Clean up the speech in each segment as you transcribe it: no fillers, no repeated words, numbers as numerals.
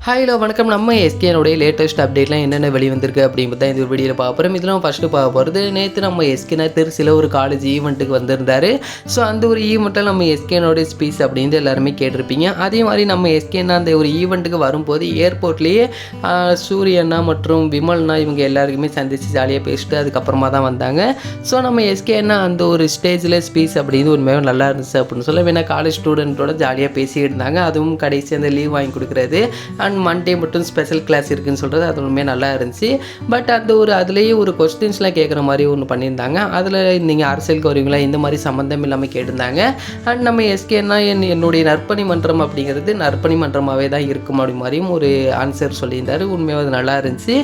Hello வணக்கம். நம்ம எஸ்கேனுடைய latest அப்டேட்லாம் என்னென்ன வெளிவந்திருக்கு அப்படிங்கிறது தான் இந்த வீடியோவில் பார்க்குறோம். இதில் ஃபஸ்ட்டு பார்க்க போகிறது, நேற்று நம்ம எஸ்கேனா திருச்சியில் ஒரு காலேஜ் ஈவெண்ட்டுக்கு வந்திருந்தார். ஸோ அந்த ஒரு ஈவெண்ட்டில் நம்ம எஸ்கேனோடைய ஸ்பீச் அப்படின்னு எல்லாருமே கேட்டிருப்பீங்க. அதே மாதிரி நம்ம எஸ்கேனா அந்த ஒரு ஈவெண்ட்டுக்கு வரும்போது ஏர்போர்ட்லேயே சூரியண்ணா மற்றும் விமல்னா இவங்க எல்லாருக்குமே சந்தித்து ஜாலியாக பேசிட்டு அதுக்கப்புறமா தான் வந்தாங்க. ஸோ நம்ம எஸ்கேனா அந்த ஒரு ஸ்டேஜில் ஸ்பீச் அப்படின்னு உண்மையாக நல்லா இருந்துச்சு அப்படின்னு சொல்ல வேணா காலேஜ் ஸ்டூடெண்ட்டோட ஜாலியாக பேசிகிட்டு இருந்தாங்க. அதுவும் கடைசி அந்த லீவ் வாங்கி கொடுக்குறது மண்டே மட்டும் ஸ்பெஷல் கிளாஸ் இருக்குதுன்னு சொல்கிறது அது உண்மையாக நல்லா இருந்துச்சு. பட் அந்த ஒரு அதுலேயே ஒரு கொஸ்டின்ஸ்லாம் கேட்குற மாதிரி ஒன்று பண்ணியிருந்தாங்க. அதில் நீங்கள் அரசியலுக்கு வருவீங்களா இந்த மாதிரி சம்மந்தம் இல்லாமல் கேட்டிருந்தாங்க. அண்ட் நம்ம எஸ்கேனா என்னுடைய நற்பணி மன்றம் அப்படிங்கிறது நற்பணி மன்றமாகவே தான் இருக்கும் அப்படி மாதிரியும் ஒரு ஆன்சர் சொல்லியிருந்தார். உண்மையாக அது நல்லா இருந்துச்சு.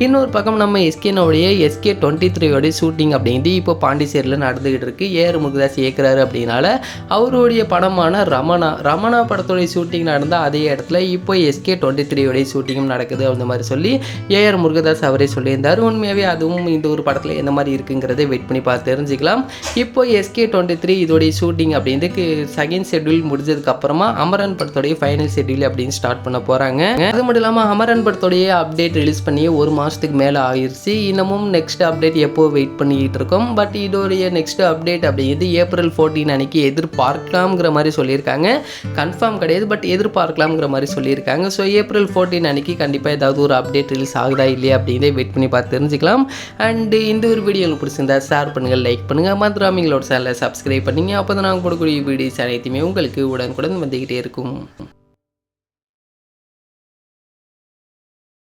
இன்னொரு பக்கம் நம்ம எஸ்கேனோடைய SK23 ஷூட்டிங் அப்படிங்கிறது இப்போ பாண்டிச்சேரியில் நடந்துக்கிட்டு இருக்குது. ஏஆர் முருகதாஸ் இயக்குறாரு அப்படின்னால அவருடைய படமான ரமணா படத்துடைய ஷூட்டிங் நடந்தால் அதே இடத்துல இப்போ SK23 ஷூட்டிங்கும் நடக்குது அந்த மாதிரி சொல்லி ஏஆர் முருகதாஸ் அவரே சொல்லியிருந்தார். உண்மையாகவே அதுவும் இந்த ஒரு படத்தில் எந்த மாதிரி இருக்குங்கிறத வெயிட் பண்ணி பார்த்து தெரிஞ்சுக்கலாம். இப்போ SK23 இதோடைய ஷூட்டிங் அப்படின்றது செகண்ட் ஷெட்யூல் முடிஞ்சதுக்கப்புறமா அமரன் படத்தோடைய ஃபைனல் ஷெட்யூல் அப்படின்னு ஸ்டார்ட் பண்ண போகிறாங்க. அது மட்டும் இல்லாமல் அமரன் படத்தோடைய அப்டேட் ரிலீஸ் பண்ணி ஒரு மாதத்துக்கு மேலே ஆகிருச்சு. இன்னமும் நெக்ஸ்ட் அப்டேட் எப்போ வெயிட் பண்ணிக்கிட்டு இருக்கோம். பட் இதோடைய நெக்ஸ்ட் அப்டேட் அப்படிங்கிறது April 14 அன்னைக்கு எதிர்பார்க்கலாம்ங்கிற மாதிரி சொல்லியிருக்காங்க. கன்ஃபார்ம் கிடையாது, பட் எதிர்பார்க்கலாம்ங்கிற மாதிரி சொல்லியிருக்காங்க. ஸோ April 14 அன்றைக்கி கண்டிப்பாக ஏதாவது ஒரு அப்டேட் ரிலீஸ் ஆகுதா இல்லையா அப்படிங்கிறத வெயிட் பண்ணி பார்த்து தெரிஞ்சுக்கலாம். அண்டு இந்த ஒரு வீடியோ உங்களுக்கு பிடிச்சிருந்தா ஷேர் பண்ணுங்கள், லைக் பண்ணுங்கள், மதுராமிங்களோட சேனலை சப்ஸ்கிரைப் பண்ணிங்க. அப்போ தான் நான் கொடுக்கக்கூடிய வீடியோஸ் அனைத்துமே உங்களுக்கு உடனுக்குடன் வந்துக்கிட்டே இருக்கும்.